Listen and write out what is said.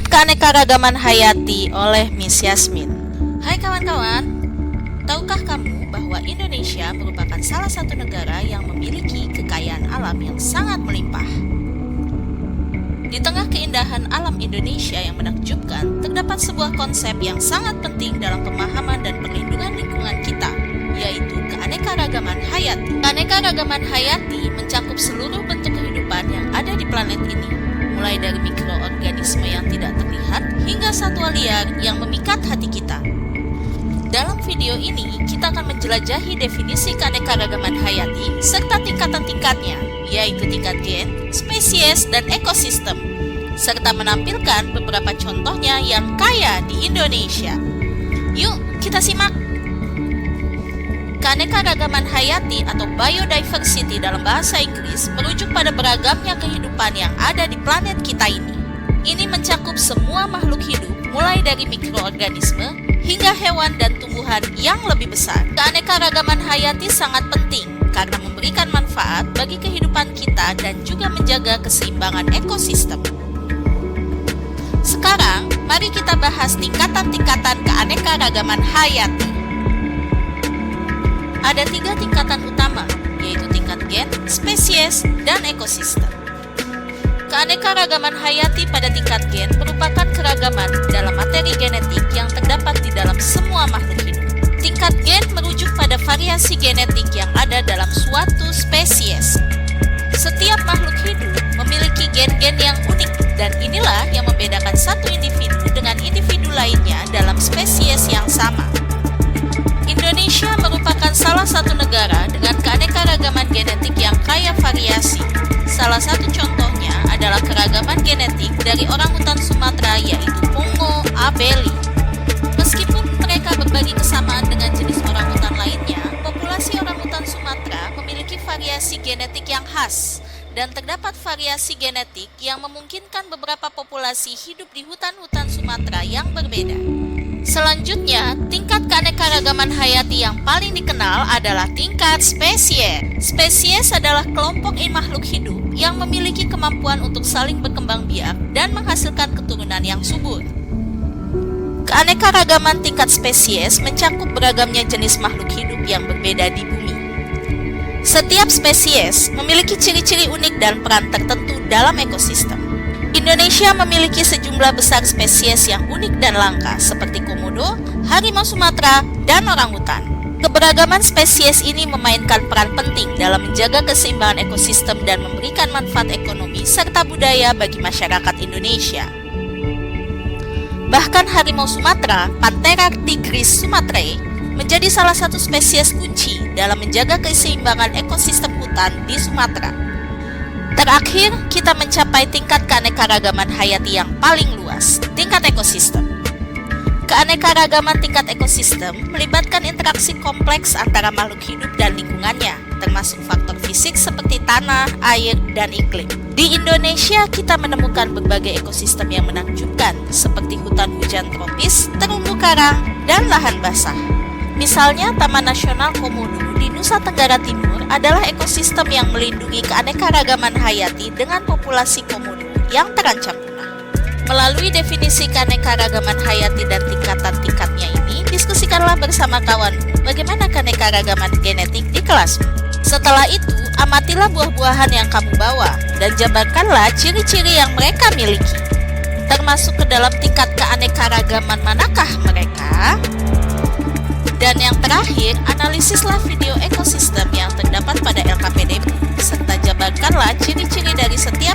Tingkat keanekaragaman hayati oleh Miss Yasmin. Hai kawan-kawan, tahukah kamu bahwa Indonesia merupakan salah satu negara yang memiliki kekayaan alam yang sangat melimpah? Di tengah keindahan alam Indonesia yang menakjubkan, terdapat sebuah konsep yang sangat penting dalam pemahaman dan perlindungan lingkungan kita, yaitu keanekaragaman hayati. Keanekaragaman hayati mencakup seluruh bentuk kehidupan yang ada di planet ini, mulai dari mikroorganisme yang tidak terlihat hingga satwa liar yang memikat hati kita. Dalam video ini, kita akan menjelajahi definisi keanekaragaman hayati serta tingkatan-tingkatnya, yaitu tingkat gen, spesies, dan ekosistem, serta menampilkan beberapa contohnya yang kaya di Indonesia. Yuk, kita simak! Keanekaragaman hayati atau biodiversity dalam bahasa Inggris merujuk pada beragamnya kehidupan yang ada di planet kita ini. Ini mencakup semua makhluk hidup, mulai dari mikroorganisme hingga hewan dan tumbuhan yang lebih besar. Keanekaragaman hayati sangat penting karena memberikan manfaat bagi kehidupan kita dan juga menjaga keseimbangan ekosistem. Sekarang, mari kita bahas tingkatan-tingkatan keanekaragaman hayati. Ada 3 tingkatan utama, yaitu tingkat gen, spesies, dan ekosistem. Keanekaragaman hayati pada tingkat gen merupakan keragaman dalam materi genetik yang terdapat di dalam semua makhluk hidup. Tingkat gen merujuk pada variasi genetik yang ada dalam suatu spesies. Setiap makhluk hidup memiliki gen-gen yang unik, dan inilah yang membedakan satu individu dengan individu lainnya dalam spesies yang sama. Indonesia merupakan salah satu negara dengan keanekaragaman genetik yang kaya variasi. Salah satu contohnya adalah keragaman genetik dari orangutan Sumatera, yaitu Pongo abeli. Meskipun mereka berbagi kesamaan dengan jenis orangutan lainnya, populasi orangutan Sumatera memiliki variasi genetik yang khas, dan terdapat variasi genetik yang memungkinkan beberapa populasi hidup di hutan-hutan Sumatera yang berbeda. Selanjutnya, tingkat keanekaragaman hayati yang paling dikenal adalah tingkat spesies. Spesies adalah kelompok makhluk hidup yang memiliki kemampuan untuk saling berkembang biak dan menghasilkan keturunan yang subur. Keanekaragaman tingkat spesies mencakup beragamnya jenis makhluk hidup yang berbeda di bumi. Setiap spesies memiliki ciri-ciri unik dan peran tertentu dalam ekosistem. Indonesia memiliki sejumlah besar spesies yang unik dan langka seperti komodo, harimau Sumatera, dan orangutan. Keberagaman spesies ini memainkan peran penting dalam menjaga keseimbangan ekosistem dan memberikan manfaat ekonomi serta budaya bagi masyarakat Indonesia. Bahkan harimau Sumatera, Panthera tigris sumatrae, menjadi salah satu spesies kunci dalam menjaga keseimbangan ekosistem hutan di Sumatera. Terakhir, kita mencapai tingkat keanekaragaman hayati yang paling luas, tingkat ekosistem. Keanekaragaman tingkat ekosistem melibatkan interaksi kompleks antara makhluk hidup dan lingkungannya, termasuk faktor fisik seperti tanah, air, dan iklim. Di Indonesia, kita menemukan berbagai ekosistem yang menakjubkan, seperti hutan hujan tropis, terumbu karang, dan lahan basah. Misalnya, Taman Nasional Komodo di Nusa Tenggara Timur adalah ekosistem yang melindungi keanekaragaman hayati dengan populasi komodo yang terancam punah. Melalui definisi keanekaragaman hayati dan tingkatan-tingkatnya ini, diskusikanlah bersama kawan bagaimana keanekaragaman genetik di kelasmu. Setelah itu, amatilah buah-buahan yang kamu bawa dan jabarkanlah ciri-ciri yang mereka miliki. Termasuk ke dalam tingkat keanekaragaman manakah mereka? Dan yang terakhir, analisislah video ekosistem yang terdapat pada LKPDmu, serta jabarkanlah ciri-ciri dari setiap